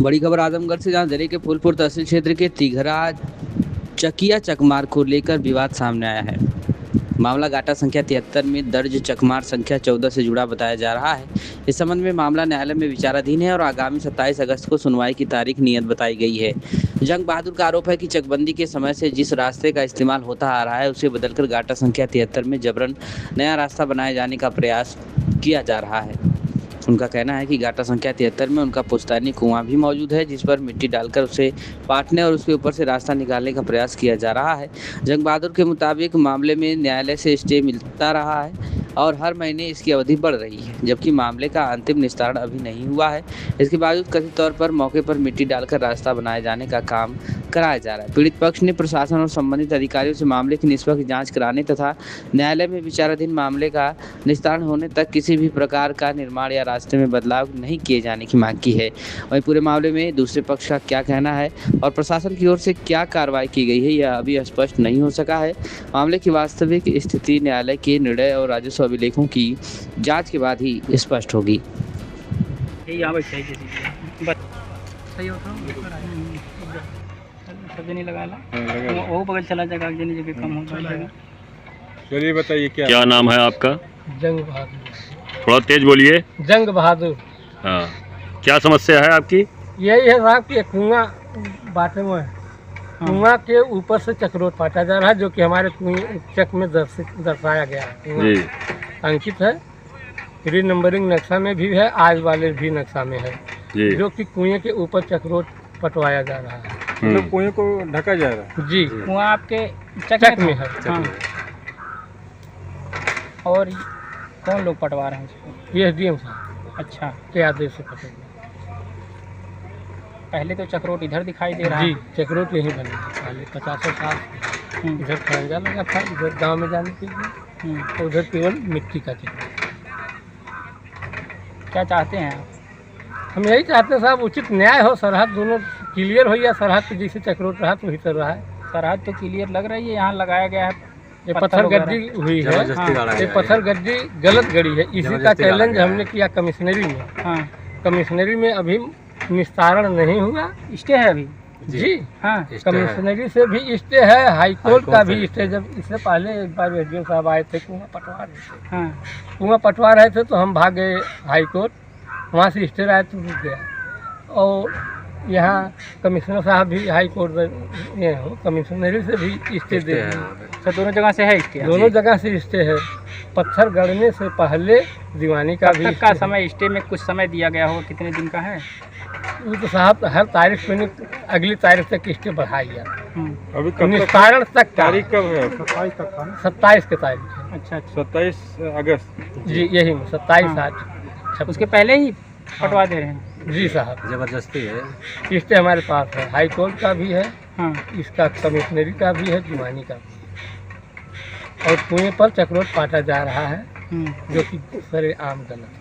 बड़ी खबर आजमगढ़ से, जहां जिले के फूलपुर तहसील क्षेत्र के तिघरा चकिया चकमार को लेकर विवाद सामने आया है। मामला गाटा संख्या 73 में दर्ज चकमार संख्या 14 से जुड़ा बताया जा रहा है। इस संबंध में मामला न्यायालय में विचाराधीन है और आगामी 27 अगस्त को सुनवाई की तारीख नियत बताई गई है। जंग बहादुर का आरोप है कि चकबंदी के समय से जिस रास्ते का इस्तेमाल होता आ रहा है उसे बदलकर गाटा संख्या 73 में जबरन नया रास्ता बनाए जाने का प्रयास किया जा रहा है। उनका कहना है कि गाटा संख्या 73 में उनका पुश्तैनी कुआं भी मौजूद है, जिस पर मिट्टी डालकर उसे पाटने और उसके ऊपर से रास्ता निकालने का प्रयास किया जा रहा है। जंग बहादुर के मुताबिक मामले में न्यायालय से स्टे मिलता रहा है और हर महीने इसकी अवधि बढ़ रही है, जबकि मामले का अंतिम निस्तारण अभी नहीं हुआ है। इसके बावजूद कथित तौर पर मौके पर मिट्टी डालकर रास्ता बनाए जाने का काम कराया जा रहा है। पीड़ित पक्ष ने प्रशासन और संबंधित अधिकारियों से मामले की निष्पक्ष जांच कराने तथा न्यायालय में विचाराधीन मामले का निस्तारण होने तक किसी भी प्रकार का निर्माण या रास्ते में बदलाव नहीं किए जाने की मांग की है। वहीं पूरे मामले में दूसरे पक्ष का क्या कहना है और प्रशासन की ओर से क्या कार्रवाई की गई है, यह अभी स्पष्ट नहीं हो सका है। मामले की वास्तविक स्थिति न्यायालय के निर्णय और राजस्व अभिलेखों की जांच के बाद ही स्पष्ट होगी। नहीं लगा वो बगल चला जाएगा, जगह कम हो जाएगा। चलिए बताइए क्या नाम है आपका? जंग बहादुर। थोड़ा तेज बोलिए। जंग बहादुर। हाँ, क्या समस्या है आपकी? यही है साहब कि कुआं बाटे में कुआं के ऊपर से चक्रोट पाटा जा रहा है, जो कि हमारे चक में दर्शाया गया है। जी। अंकित है, री नंबरिंग नक्शा में भी है, आज वाले भी नक्शा में है, जो कि कुएं के ऊपर चक्रोट पटवाया जा रहा है। तो कुएं को ढका जा रहा है। जी, कुआं आपके चक में है। हाँ। और कौन लोग पटवा रहे हैं इसको? ये एसडीएम साहब। अच्छा, के आदेश से पटवा। पहले तो चक्रोट इधर दिखाई दे रहा है। जी, चक्रोट यहीं बने पहले 50 साल। इधर खरंजा लगा था, इधर गांव में जाने के लिए, तो उधर केवल मिट्टी का चक्रोट। क्या चाहते हैं आप? हम यही चाहते हैं साहब, उचित न्याय हो, सरहद दोनों क्लियर हो, या सरहद पे जैसे चक्रोट रहा तो वही चल रहा है। सरहद तो क्लियर लग रही है, यहाँ लगाया गया है। ये पत्थर गड्डी हुई है। हाँ, ये पत्थर गड्डी गलत गड़ी है। इसी का चैलेंज हमने किया कमिश्नरी में। हाँ, कमिश्नरी में अभी निस्तारण नहीं हुआ, स्टे है अभी। जी हाँ, कमिश्नरी से भी स्टे है, हाई कोर्ट का भी स्टे। जब इससे पहले एक बार एसडीएम साहब आए थे, कुआं पटवा रहे थे। हाँ, कुआं पटवा रहे थे तो हम भाग गए हाई कोर्ट, वहाँ से स्टे आए तो रुक गया। और यहाँ कमिश्नर साहब भी हाई कोर्ट में हो, कमिश्नरी से भी स्टे दे दिए। दोनों जगह से है स्टे? दोनों जगह से स्टे है। पत्थर गड़ने से पहले दीवानी का भी का समय स्टे में कुछ समय दिया गया होगा, कितने दिन का है वो तो साहब हर तारीख पे अगली तारीख तक स्टे बढ़ाया गया। अभी निस्तारण तक तारीख कब है? 27 तक था। 27 की तारीख है। अच्छा, 27 अगस्त। जी, यही 27 आज। उसके पहले ही पटवा दे रहे हैं? जी साहब, जबरदस्ती है। स्टे हमारे पास है, हाई कोर्ट का भी है। हाँ, इसका कमिश्नरी का भी है, दीवानी का भी है। और कुएं पर चक्रोट पाटा जा रहा है, जो कि सरेआम गलत है।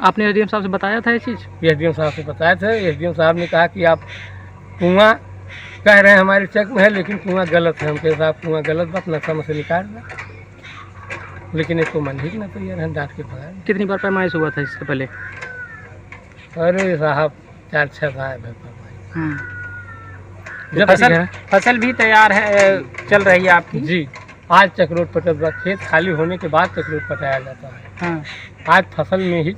आपने एसडीएम साहब से बताया था ये चीज़? एसडीएम साहब से बताया था। एसडीएम साहब ने कहा कि आप कुआं कह रहे हैं हमारे चक में है, लेकिन कुआं गलत है। हम कहे साहब कुआं गलत बात नक्शा में से निकाल दें, लेकिन इसको मन ही ना तैयार है, डांट के भगाए। कितनी बार पैमाइश हुआ था इससे पहले? अरे साहब 4-6 बार है। जब फसल भी तैयार है, चल रही है आपकी? जी, आज चक्रोट पटा, खेत खाली होने के बाद चक्रोट पटाया जाता है। हाँ, आज फसल में ही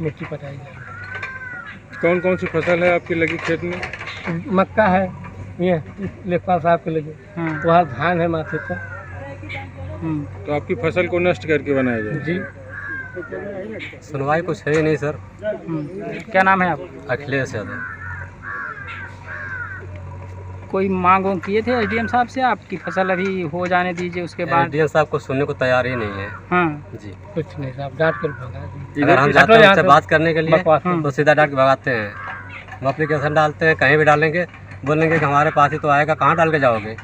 मिट्टी पटाई जाती है। कौन कौन सी फसल है आपकी लगी खेत में? मक्का है, ये लेखपाल साहब के लगे। हाँ, वहाँ धान है माथे पर। तो आपकी फसल को नष्ट करके बनाया जाए? जी, सुनवाई कुछ है ही नहीं सर। क्या नाम है आप? अखिलेश यादव। कोई मांग किए थे एसडीएम साहब से आपकी फसल अभी हो जाने दीजिए, उसके बाद? एसडीएम साहब को सुनने को तैयार ही नहीं है। हाँ जी, कुछ नहीं साहब, डांट कर भगा दी। अगर हम जाते हैं उनसे बात करने के लिए तो सीधा डांट के भगाते हैं। हम एप्लीकेशन डालते हैं, कहीं भी डालेंगे, बोलेंगे कि हमारे पास ही तो आएगा, कहाँ डाल के जाओगे?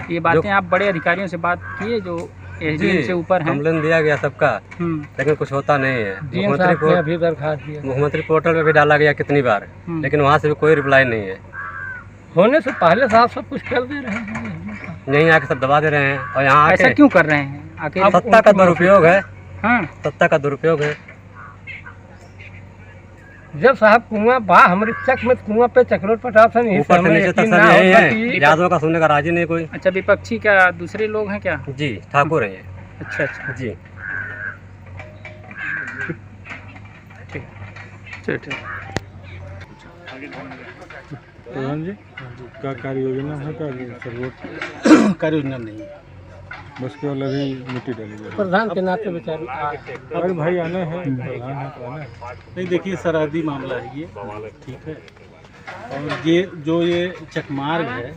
ये बातें आप बड़े अधिकारियों से बात किए जो एसडीएम से ऊपर हैं? कंप्लेन दिया गया सबका, लेकिन कुछ होता नहीं है। मुख्यमंत्री पोर्टल में भी डाला गया कितनी बार, लेकिन वहाँ से भी कोई रिप्लाई नहीं है। होने से पहले साहब सब कुछ कर दे रहे हैं, यहीं आके सब दबा दे रहे हैं। और यहाँ ऐसा क्यों कर रहे हैं? सत्ता का दुरुपयोग है। हाँ, सत्ता का दुरुपयोग है। जब साहब कुआं बा हमारे चक में कुआं पे चक्रोट पटाव था नहीं ऊपर से नीचे तक सब यही है। यादव का सुनने का राजी नहीं कोई। अच्छा, विपक्षी क्या दूसरे लोग हैं क्या? जी, ठाकुर है ये। अच्छा अच्छा जी ठीक। प्रधान जी क्या कार्य योजना है? क्या कार्य योजना नहीं है, बस केवल अभी मिट्टी डाली जाए? प्रधान के नाते बेचारे अरे भाई आने हैं, प्रधान है तो आना है। नहीं, देखिए सरहदी मामला है ये, ठीक है। और ये जो ये चकमार्ग है,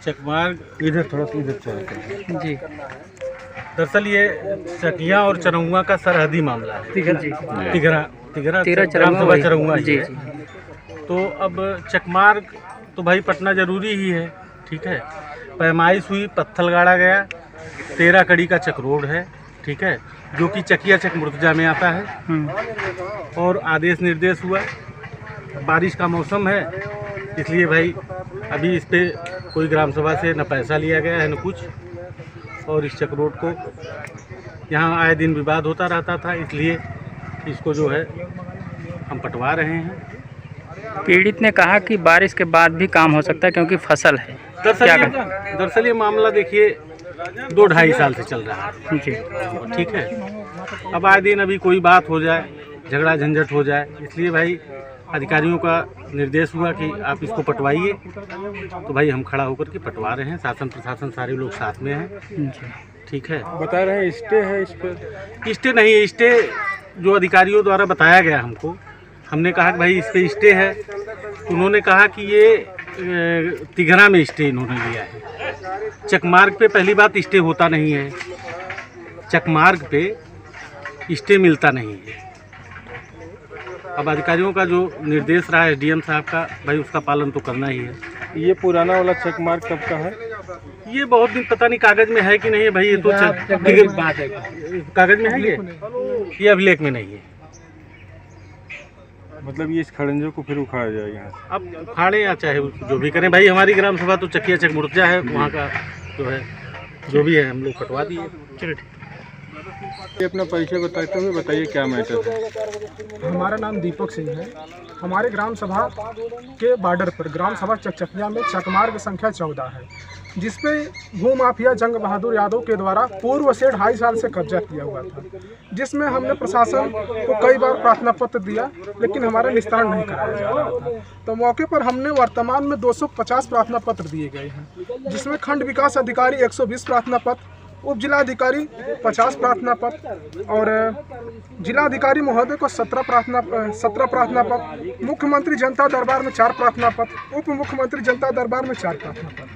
चकमार्ग इधर थोड़ा सा इधर चलते हैं। जी दरअसल ये चकिया और चरौआ का सरहदी मामला है। तिघरा चरौआ चरौआ जी है। तो अब चकमार्ग तो भाई पटना जरूरी ही है, ठीक है। पैमाइश हुई, पत्थल गाड़ा गया, 13 कड़ी का चक रोड है, ठीक है, जो कि चकिया चक मुर्तजा में आता है। और आदेश निर्देश हुआ, बारिश का मौसम है, इसलिए भाई अभी इस पे कोई ग्राम सभा से न पैसा लिया गया है न कुछ। और इस चक रोड को यहाँ आए दिन विवाद होता रहता था, इसलिए इसको जो है हम पटवा रहे हैं। पीड़ित ने कहा कि बारिश के बाद भी काम हो सकता है क्योंकि फसल है। दरअसल ये मामला देखिए 2-2.5 साल से चल रहा है जी ठीक है। अब आए दिन अभी कोई बात हो जाए, झगड़ा झंझट हो जाए, इसलिए भाई अधिकारियों का निर्देश हुआ कि आप इसको पटवाइए। तो भाई हम खड़ा होकर के पटवा रहे हैं, शासन प्रशासन सारे लोग साथ में हैं, ठीक है। बता रहे हैं स्टे है इस पर? स्टे नहीं है, स्टे जो अधिकारियों द्वारा बताया गया हमको, हमने कहा कि भाई इस पे स्टे है, तो उन्होंने कहा कि ये तिघरा में स्टे इन्होंने लिया है। चकमार्ग पे पहली बात स्टे होता नहीं है, चकमार्ग पे स्टे मिलता नहीं है। अब अधिकारियों का जो निर्देश रहा है एसडीएम साहब का, भाई उसका पालन तो करना ही है। ये पुराना वाला चेक मार्क कब का है? ये बहुत दिन पता नहीं कागज में है कि नहीं है भाई, ये तो कागज में है, ये अभिलेख में नहीं है। मतलब ये इस खड़ंजों को फिर उखाड़ा जाएगा यहाँ से? अब उखाड़े या चाहे जो भी करें भाई, हमारी ग्राम सभा तो चकिया चक मुर्तजा है, वहाँ का जो है जो भी है हम लोग कटवा दिए। चलो ठीक। ये अपना परिचय बताते हुए बताइए क्या मैटर है? हमारा नाम दीपक सिंह है। हमारे ग्राम सभा के बॉर्डर पर ग्राम सभा चकचकिया में चकमार्ग संख्या 14 है, जिसपे भूमाफिया जंग बहादुर यादव के द्वारा पूर्व से 2.5 साल से कब्जा किया हुआ था, जिसमें हमने प्रशासन को कई बार प्रार्थना पत्र दिया, लेकिन हमारा निस्तारण नहीं कराया जा रहा था। तो मौके पर हमने वर्तमान में 250 प्रार्थना पत्र दिए गए हैं, जिसमें खंड विकास अधिकारी 120 प्रार्थना पत्र, उप जिलाधिकारी 50 प्रार्थना पत्र और जिलाधिकारी महोदय को 17 प्रार्थना पत्र, मुख्यमंत्री जनता दरबार में 4 प्रार्थना पत्र, उप मुख्यमंत्री जनता दरबार में 4 प्रार्थना पत्र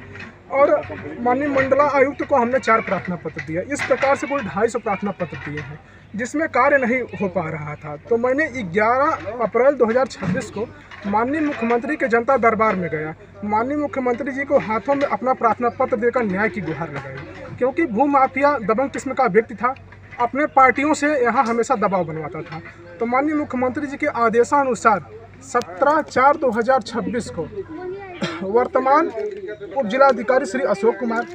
और माननीय मंडला आयुक्त को हमने 4 प्रार्थना पत्र दिया। इस प्रकार से कुल 250 प्रार्थना पत्र दिए हैं, जिसमें कार्य नहीं हो पा रहा था। तो मैंने 11 अप्रैल 2026 को माननीय मुख्यमंत्री के जनता दरबार में गया। माननीय मुख्यमंत्री जी को हाथों में अपना प्रार्थना पत्र देकर न्याय की गुहार लगाई, क्योंकि भूमाफिया दबंग किस्म का व्यक्ति था, अपने पार्टियों से यहाँ हमेशा दबाव बनवाता था। तो माननीय मुख्यमंत्री जी के आदेशानुसार 17/4/2026 को वर्तमान उप जिलाधिकारी श्री अशोक कुमार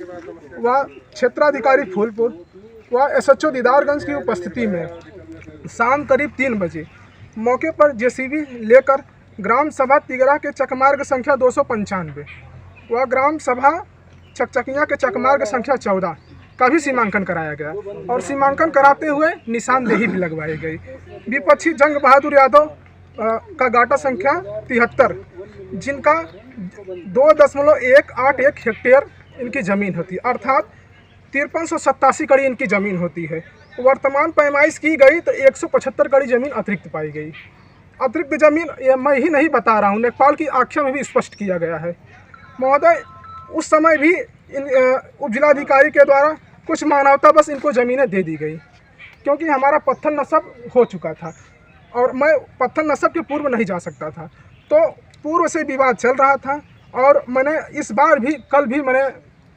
व क्षेत्राधिकारी फूलपुर व SHO दीदारगंज की उपस्थिति में शाम करीब 3 बजे मौके पर जेसीबी लेकर ग्राम सभा तिगरा के चकमार्ग संख्या 295 व ग्राम सभा चकचकिया के चकमार्ग संख्या 14 का भी सीमांकन कराया गया और सीमांकन कराते हुए निशानदेही भी लगवाई गई। विपक्षी जंग बहादुर यादव का गाटा संख्या 73, जिनका 2.181 हेक्टेयर इनकी ज़मीन होती है, अर्थात 5387 कड़ी इनकी ज़मीन होती है। वर्तमान पैमाइश की गई तो 175 कड़ी ज़मीन अतिरिक्त पाई गई। अतिरिक्त ज़मीन ये मैं ही नहीं बता रहा हूँ, नेपाल की आख्या में भी स्पष्ट किया गया है। महोदय, उस समय भी इन उप जिलाधिकारी के द्वारा कुछ मानवता बस इनको ज़मीनें दे दी गई, क्योंकि हमारा पत्थर नस्ब हो चुका था और मैं पत्थर नस्ब के पूर्व नहीं जा सकता था। तो पूर्व से विवाद चल रहा था और मैंने इस बार भी कल भी मैंने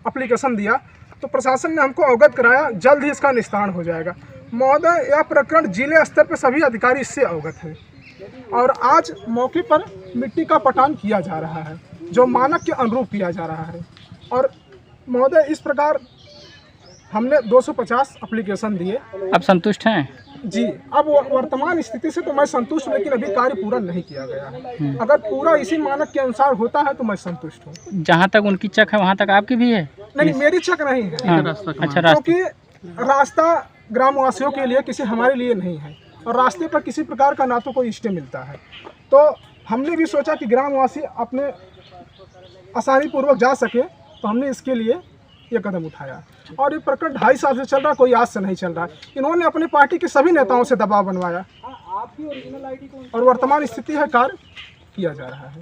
एप्लीकेशन दिया, तो प्रशासन ने हमको अवगत कराया जल्द ही इसका निस्तारण हो जाएगा। महोदय, यह प्रकरण जिले स्तर पर सभी अधिकारी इससे अवगत हैं और आज मौके पर मिट्टी का पटान किया जा रहा है, जो मानक के अनुरूप किया जा रहा है। और महोदय, इस प्रकार हमने 250 एप्लीकेशन दिए। आप संतुष्ट हैं? जी, अब वर्तमान स्थिति से तो मैं संतुष्ट हूँ, लेकिन अभी कार्य पूरा नहीं किया गया है। अगर पूरा इसी मानक के अनुसार होता है तो मैं संतुष्ट हूँ। जहाँ तक उनकी चक है वहाँ तक आपकी भी है? नहीं, मेरी चक नहीं है। हाँ, अच्छा, रास्ता क्योंकि रास्ता ग्रामवासियों के लिए, किसी हमारे लिए नहीं है, और रास्ते पर किसी प्रकार का ना तो कोई स्टे मिलता है। तो हमने भी सोचा कि ग्रामवासी अपने आसानी पूर्वक जा सके, तो हमने इसके लिए ये कदम उठाया। और ये प्रकरण 2.5 साल से चल रहा, कोई आज से नहीं चल रहा। इन्होंने अपने पार्टी के सभी नेताओं से दबाव बनवाया और वर्तमान स्थिति है, कार्य किया जा रहा है।